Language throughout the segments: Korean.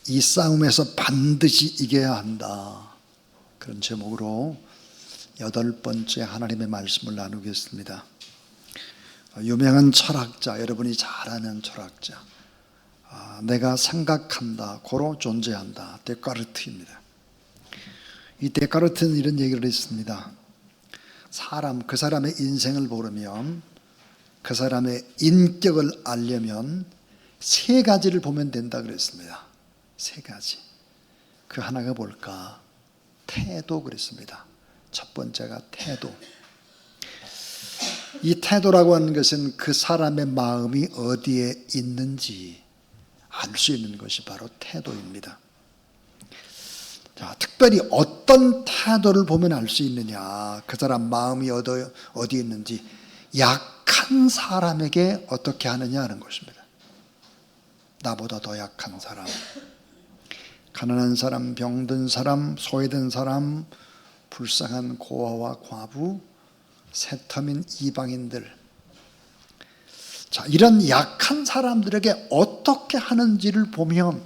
이 싸움에서 반드시 이겨야 한다. 그런 제목으로 8번째 하나님의 말씀을 나누겠습니다. 유명한 철학자, 여러분이 잘 아는 철학자, 내가 생각한다, 고로 존재한다, 데카르트입니다. 이 데카르트는 이런 얘기를 했습니다. 그 사람의 인생을 보려면, 그 사람의 인격을 알려면 3가지를 보면 된다 그랬습니다. 3가지. 그 하나가 뭘까? 태도 그랬습니다. 첫 번째가 태도. 이 태도라고 하는 것은 그 사람의 마음이 어디에 있는지 알 수 있는 것이 바로 태도입니다. 자, 특별히 어떤 태도를 보면 알 수 있느냐, 그 사람 마음이 어디에 있는지, 약한 사람에게 어떻게 하느냐 하는 것입니다. 나보다 더 약한 사람, 가난한 사람, 병든 사람, 소외된 사람, 불쌍한 고아와 과부, 새터민 이방인들, 자, 이런 약한 사람들에게 어떻게 하는지를 보면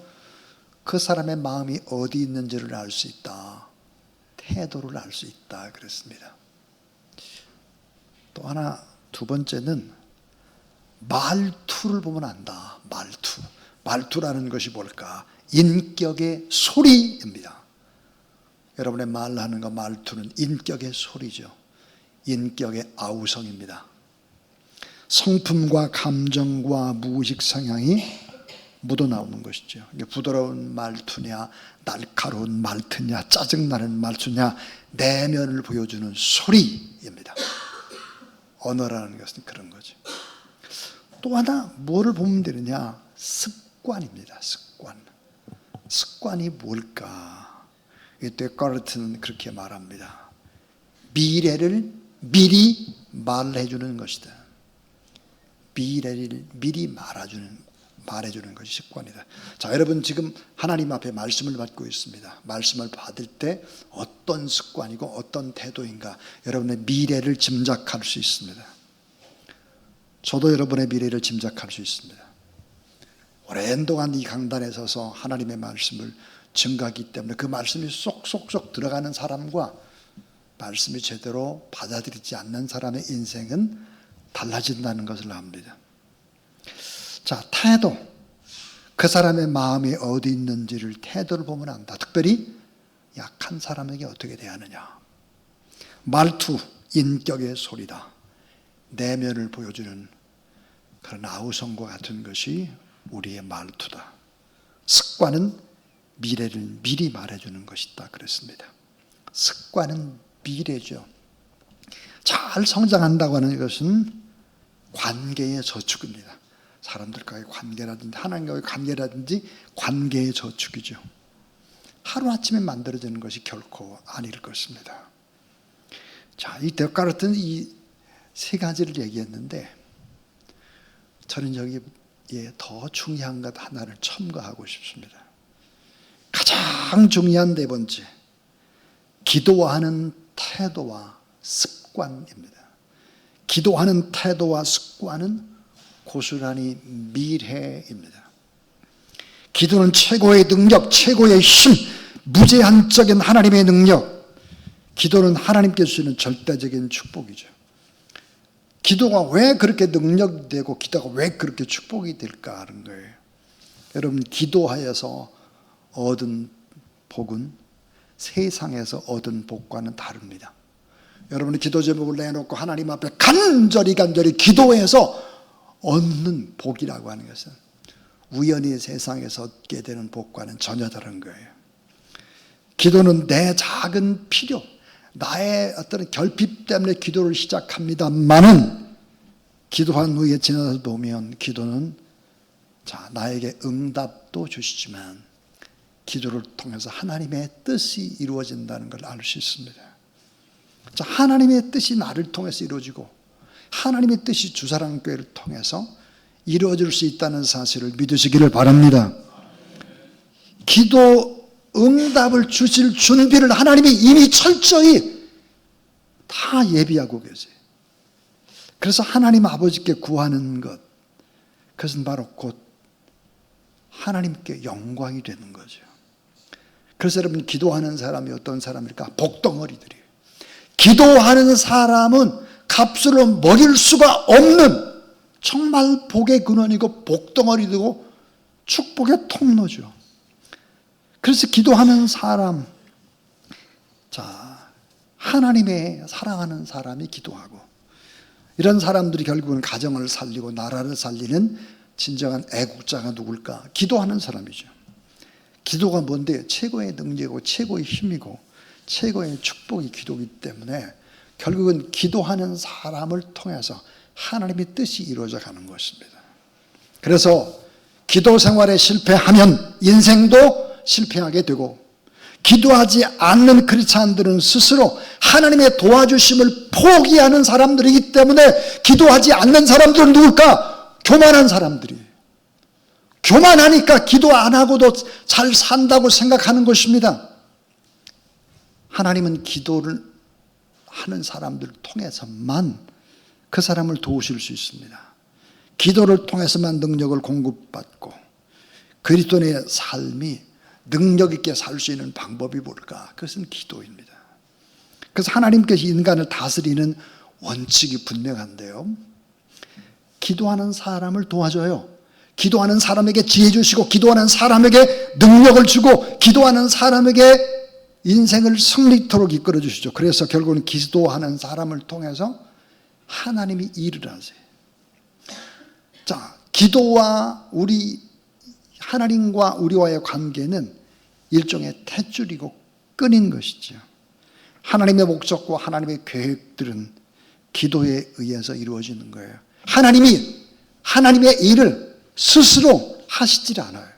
그 사람의 마음이 어디 있는지를 알 수 있다. 태도를 알 수 있다 그랬습니다. 또 하나, 두 번째는 말투를 보면 안다. 말투라는 것이 뭘까? 인격의 소리입니다. 여러분의 말하는 거, 말투는 인격의 소리죠. 인격의 아우성입니다. 성품과 감정과 무의식 성향이 묻어나오는 것이죠. 부드러운 말투냐, 날카로운 말투냐, 짜증나는 말투냐, 내면을 보여주는 소리입니다. 언어라는 것은 그런 거죠. 또 하나 뭐를 보면 되느냐? 습관입니다. 습관이 뭘까? 데카르트는 그렇게 말합니다. 미래를 미리 말해주는 것이다. 미래를 미리 말해주는 것이 습관이다. 자, 여러분 지금 하나님 앞에 말씀을 받고 있습니다. 말씀을 받을 때 어떤 습관이고 어떤 태도인가, 여러분의 미래를 짐작할 수 있습니다. 저도 여러분의 미래를 짐작할 수 있습니다. 오랜 동안 이 강단에 서서 하나님의 말씀을 증거하기 때문에 그 말씀이 쏙쏙쏙 들어가는 사람과 말씀이 제대로 받아들이지 않는 사람의 인생은 달라진다는 것을 압니다. 자, 태도. 그 사람의 마음이 어디 있는지를 태도를 보면 안다. 특별히 약한 사람에게 어떻게 대하느냐. 말투, 인격의 소리다. 내면을 보여주는 그런 아우성과 같은 것이 우리의 말투다. 습관은 미래를 미리 말해주는 것이다 그랬습니다. 습관은 미래죠. 잘 성장한다고 하는 것은 관계의 저축입니다. 사람들과의 관계라든지 하나님과의 관계라든지 관계의 저축이죠. 하루아침에 만들어지는 것이 결코 아닐 것입니다. 자, 이 데카르트는 이 3가지를 얘기했는데 저는 여기에 더 중요한 것 하나를 첨가하고 싶습니다. 가장 중요한 4번째, 기도하는 태도와 습관입니다. 기도하는 태도와 습관은 고스란히 미래입니다. 기도는 최고의 능력, 최고의 힘, 무제한적인 하나님의 능력. 기도는 하나님께 주시는 절대적인 축복이죠. 기도가 왜 그렇게 능력이 되고 기도가 왜 그렇게 축복이 될까 하는 거예요. 여러분, 기도하여서 얻은 복은 세상에서 얻은 복과는 다릅니다. 여러분이 기도 제목을 내놓고 하나님 앞에 간절히 기도해서 얻는 복이라고 하는 것은 우연히 세상에서 얻게 되는 복과는 전혀 다른 거예요. 기도는 내 작은 필요, 나의 어떤 결핍 때문에 기도를 시작합니다만은 기도한 후에 지나서 보면 기도는 나에게 응답도 주시지만 기도를 통해서 하나님의 뜻이 이루어진다는 걸 알 수 있습니다. 자, 하나님의 뜻이 나를 통해서 이루어지고 하나님의 뜻이 주사랑교회를 통해서 이루어질 수 있다는 사실을 믿으시기를 바랍니다. 기도 응답을 주실 준비를 하나님이 이미 철저히 다 예비하고 계세요. 그래서 하나님 아버지께 구하는 것, 그것은 바로 곧 하나님께 영광이 되는 거죠. 그래서 여러분, 기도하는 사람이 어떤 사람일까? 복덩어리들이에요. 기도하는 사람은 값으로 먹일 수가 없는 정말 복의 근원이고 복덩어리고 축복의 통로죠. 그래서 기도하는 사람, 자, 하나님의 사랑하는 사람이 기도하고, 이런 사람들이 결국은 가정을 살리고 나라를 살리는 진정한 애국자가 누굴까? 기도하는 사람이죠. 기도가 뭔데? 최고의 능력이고 최고의 힘이고 최고의 축복이 기도이기 때문에 결국은 기도하는 사람을 통해서 하나님의 뜻이 이루어져 가는 것입니다. 그래서 기도 생활에 실패하면 인생도 실패하게 되고, 기도하지 않는 크리스찬들은 스스로 하나님의 도와주심을 포기하는 사람들이기 때문에, 기도하지 않는 사람들은 누굴까? 교만한 사람들이. 교만하니까 기도 안 하고도 잘 산다고 생각하는 것입니다. 하나님은 기도를 하는 사람들을 통해서만 그 사람을 도우실 수 있습니다. 기도를 통해서만 능력을 공급받고, 그리스도인의 삶이 능력 있게 살 수 있는 방법이 뭘까? 그것은 기도입니다. 그래서 하나님께서 인간을 다스리는 원칙이 분명한데요, 기도하는 사람을 도와줘요. 기도하는 사람에게 지혜 주시고, 기도하는 사람에게 능력을 주고, 기도하는 사람에게 인생을 승리토록 이끌어 주시죠. 그래서 결국은 기도하는 사람을 통해서 하나님이 일을 하세요. 자, 기도와 하나님과 우리와의 관계는 일종의 탯줄이고 끈인 것이죠. 하나님의 목적과 하나님의 계획들은 기도에 의해서 이루어지는 거예요. 하나님의 일을 스스로 하시질 않아요.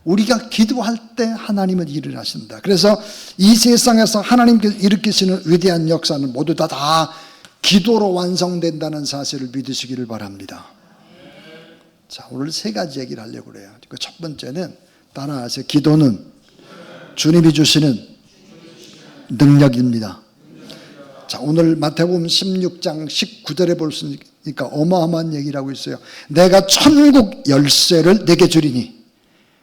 우리가 기도할 때 하나님은 일을 하신다. 그래서 이 세상에서 하나님께서 일으키시는 위대한 역사는 모두 다 기도로 완성된다는 사실을 믿으시기를 바랍니다. 자, 오늘 세 가지 얘기를 하려고 그래요. 첫 번째는 따라하세요. 기도는 주님이 주시는 능력입니다. 자, 오늘 마태복음 16장 19절에 볼 수 있으니까 어마어마한 얘기를 하고 있어요. 내가 천국 열쇠를 내게 주리니,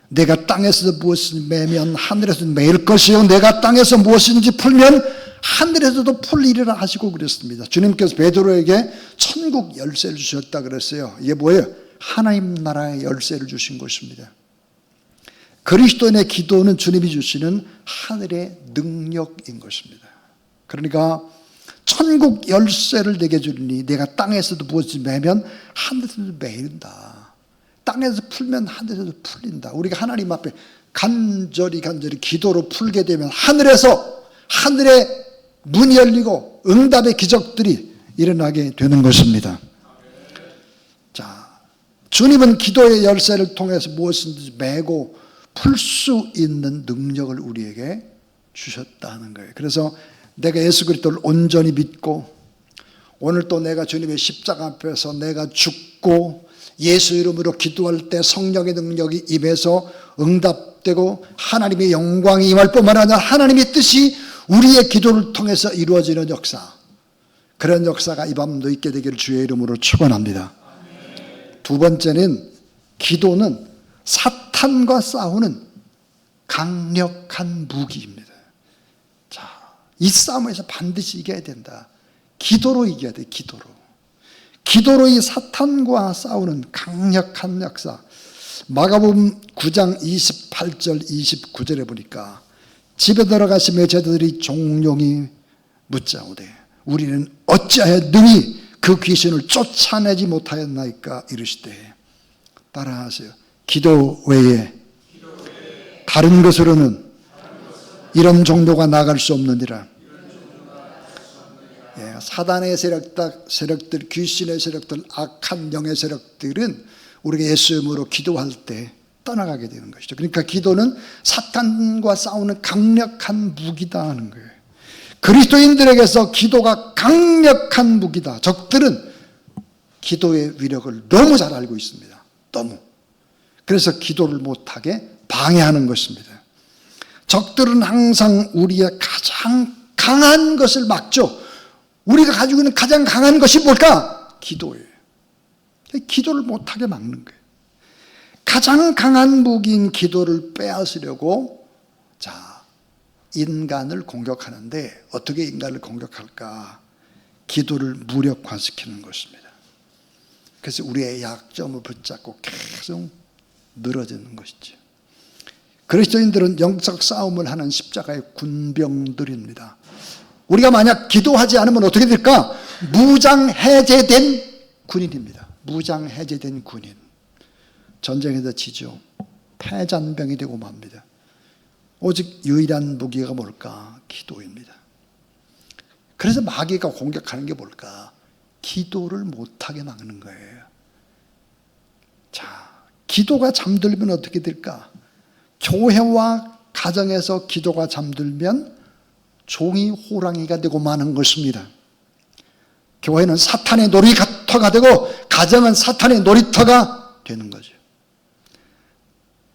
내가 땅에서 무엇을 매면 하늘에서 매일 것이요, 내가 땅에서 무엇인지 풀면 하늘에서도 풀리리라 하시고 그랬습니다. 주님께서 베드로에게 천국 열쇠를 주셨다 그랬어요. 이게 뭐예요? 하나님 나라의 열쇠를 주신 것입니다. 그리스도인의 기도는 주님이 주시는 하늘의 능력인 것입니다. 그러니까 천국 열쇠를 내게 주리니, 내가 땅에서도 무엇을 매면 하늘에서도 매인다. 땅에서 풀면 하늘에서도 풀린다. 우리가 하나님 앞에 간절히 기도로 풀게 되면 하늘의 문이 열리고 응답의 기적들이 일어나게 되는 것입니다. 자, 주님은 기도의 열쇠를 통해서 무엇인지 매고 풀 수 있는 능력을 우리에게 주셨다는 거예요. 그래서 내가 예수 그리스도를 온전히 믿고, 오늘 또 내가 주님의 십자가 앞에서 내가 죽고 예수 이름으로 기도할 때 성령의 능력이 임해서 응답되고 하나님의 영광이 임할 뿐만 아니라 하나님의 뜻이 우리의 기도를 통해서 이루어지는 역사, 그런 역사가 이 밤도 있게 되기를 주의 이름으로 축원합니다. 두 번째는 기도는 사탄과 싸우는 강력한 무기입니다. 자, 이 싸움에서 반드시 이겨야 된다. 기도로 이겨야 돼. 기도로 이 사탄과 싸우는 강력한 역사. 마가복음 9장 28절 29절에 보니까, 집에 들어가시며 제자들이 종용이 묻자오되 우리는 어찌하여 능히 그 귀신을 쫓아내지 못하였나이까 이르시되, 따라하세요. 기도 외에 다른 것으로는 이런 종교가 나갈 수 없느니라. 사단의 세력들, 귀신의 세력들, 악한 영의 세력들은 우리가 예수 이름으로 기도할 때 떠나가게 되는 것이죠. 그러니까 기도는 사탄과 싸우는 강력한 무기다 하는 거예요. 그리스도인들에게서 기도가 강력한 무기다. 적들은 기도의 위력을 너무 잘 알고 있습니다. 너무. 그래서 기도를 못하게 방해하는 것입니다. 적들은 항상 우리의 가장 강한 것을 막죠. 우리가 가지고 있는 가장 강한 것이 뭘까? 기도예요. 기도를 못하게 막는 거예요. 가장 강한 무기인 기도를 빼앗으려고 인간을 공격하는데, 어떻게 인간을 공격할까? 기도를 무력화시키는 것입니다. 그래서 우리의 약점을 붙잡고 계속 늘어지는 것이죠. 그리스도인들은 영적 싸움을 하는 십자가의 군병들입니다. 우리가 만약 기도하지 않으면 어떻게 될까? 무장 해제된 군인입니다. 무장 해제된 군인. 전쟁에서 지죠. 패잔병이 되고 맙니다. 오직 유일한 무기가 뭘까? 기도입니다. 그래서 마귀가 공격하는 게 뭘까? 기도를 못하게 막는 거예요. 기도가 잠들면 어떻게 될까? 교회와 가정에서 기도가 잠들면 종이 호랑이가 되고 마는 것입니다. 교회는 사탄의 놀이터가 되고 가정은 사탄의 놀이터가 되는 거죠.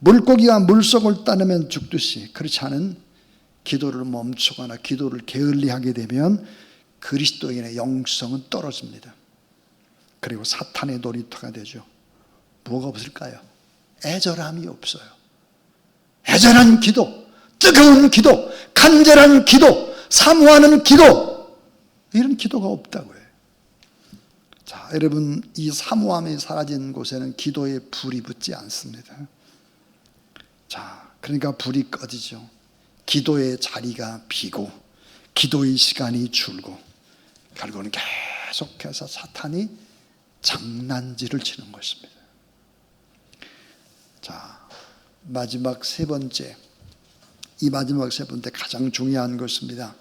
물고기가 물속을 따르면 죽듯이, 그렇지 않은 기도를 멈추거나 기도를 게을리하게 되면 그리스도인의 영성은 떨어집니다. 그리고 사탄의 놀이터가 되죠. 뭐가 없을까요? 애절함이 없어요. 애절한 기도, 뜨거운 기도, 간절한 기도, 사모하는 기도, 이런 기도가 없다고요. 여러분, 이 사모함이 사라진 곳에는 기도의 불이 붙지 않습니다. 그러니까 불이 꺼지죠. 기도의 자리가 비고 기도의 시간이 줄고 결국은 계속해서 사탄이 장난질을 치는 것입니다. 마지막 세 번째, 이 마지막 세 번째 가장 중요한 것입니다.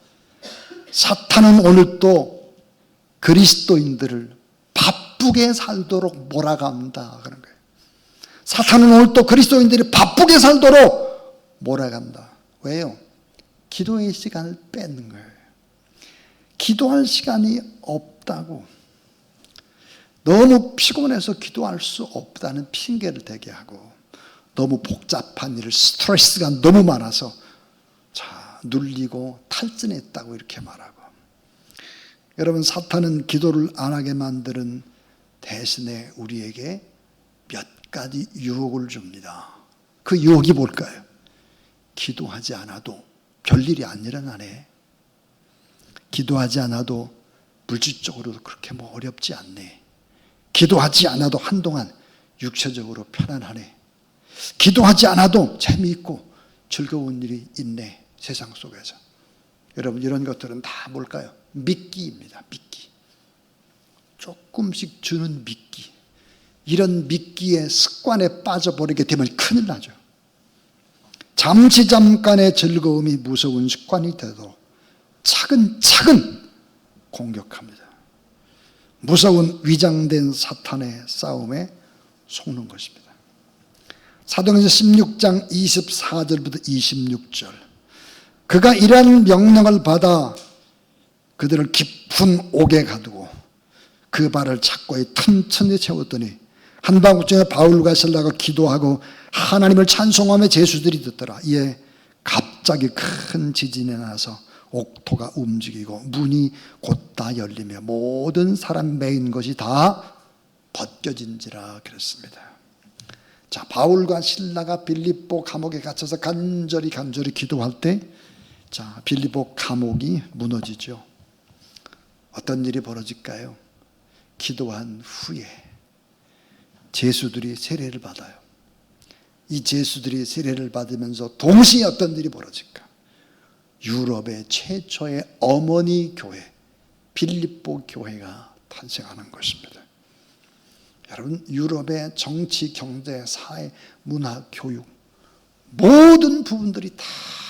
사탄은 오늘도 그리스도인들을 바쁘게 살도록 몰아간다 그런 거예요. 사탄은 오늘도 그리스도인들이 바쁘게 살도록 몰아간다. 왜요? 기도의 시간을 뺏는 거예요. 기도할 시간이 없다고, 너무 피곤해서 기도할 수 없다는 핑계를 대게 하고, 너무 복잡한 일, 스트레스가 너무 많아서 눌리고 탈진했다고 이렇게 말하고. 여러분, 사탄은 기도를 안 하게 만드는 대신에 우리에게 몇 가지 유혹을 줍니다. 그 유혹이 뭘까요? 기도하지 않아도 별일이 안 일어나네. 기도하지 않아도 물질적으로도 그렇게 어렵지 않네. 기도하지 않아도 한동안 육체적으로 편안하네. 기도하지 않아도 재미있고 즐거운 일이 있네, 세상 속에서. 여러분, 이런 것들은 다 뭘까요? 미끼입니다. 미끼. 조금씩 주는 미끼. 이런 미끼의 습관에 빠져버리게 되면 큰일 나죠. 잠깐의 즐거움이 무서운 습관이 되도록 차근차근 공격합니다. 무서운 위장된 사탄의 싸움에 속는 것입니다. 사도행전 16장 24절부터 26절. 그가 이러한 명령을 받아 그들을 깊은 옥에 가두고 그 발을 착고의 튼튼히 채웠더니 한밤중에 바울과 실라가 기도하고 하나님을 찬송하며 제수들이 듣더라. 이에 갑자기 큰 지진이 나서 옥토가 움직이고 문이 곧다 열리며 모든 사람 매인 것이 다 벗겨진지라 그랬습니다. 바울과 실라가 빌립보 감옥에 갇혀서 간절히 기도할 때 빌립보 감옥이 무너지죠. 어떤 일이 벌어질까요? 기도한 후에 제수들이 세례를 받아요. 이 제수들이 세례를 받으면서 동시에 어떤 일이 벌어질까? 유럽의 최초의 어머니 교회, 빌립보 교회가 탄생하는 것입니다. 여러분, 유럽의 정치, 경제, 사회, 문화, 교육 모든 부분들이 다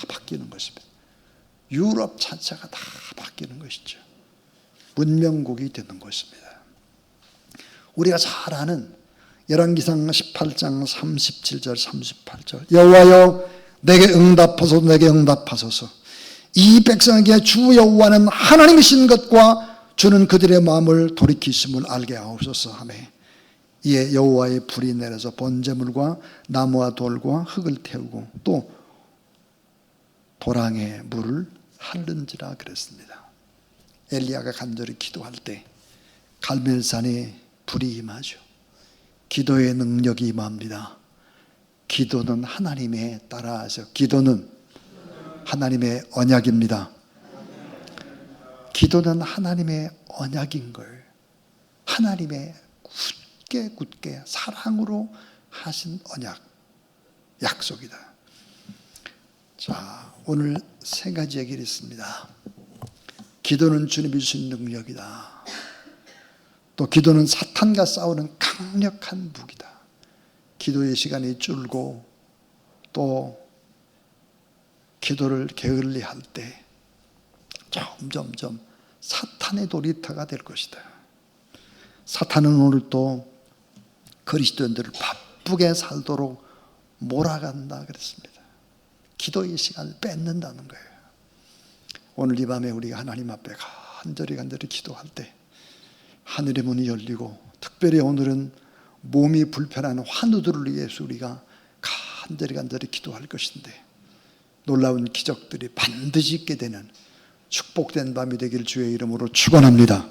바뀌는 것입니다. 유럽 자체가 다 바뀌는 것이죠. 문명국이 되는 것입니다. 우리가 잘 아는 열왕기상 18장 37절 38절. 여호와여 내게 응답하소서, 내게 응답하소서. 이 백성에게 주 여호와는 하나님이신 것과 주는 그들의 마음을 돌이키심을 알게 하옵소서 하며, 이에 여호와의 불이 내려서 번제물과 나무와 돌과 흙을 태우고 또 도랑에 물을 핥는지라 그랬습니다. 엘리야가 간절히 기도할 때 갈멜산에 불이 임하죠. 기도의 능력이 임합니다. 기도는 하나님의 따라하세요. 기도는 하나님의 언약입니다. 기도는 하나님의 언약인 걸, 하나님의 굳게 사랑으로 하신 언약, 약속이다. 자, 오늘 세 가지 얘기를 했습니다. 기도는 주님이 주신 능력이다. 또 기도는 사탄과 싸우는 강력한 무기다. 기도의 시간이 줄고 또 기도를 게을리할 때 점점 사탄의 놀이터가 될 것이다. 사탄은 오늘 또 그리스도인들을 바쁘게 살도록 몰아간다 그랬습니다. 기도의 시간을 뺏는다는 거예요. 오늘 이 밤에 우리가 하나님 앞에 간절히 기도할 때 하늘의 문이 열리고, 특별히 오늘은 몸이 불편한 환우들을 위해서 우리가 간절히 기도할 것인데, 놀라운 기적들이 반드시 있게 되는 축복된 밤이 되길 주의 이름으로 축원합니다.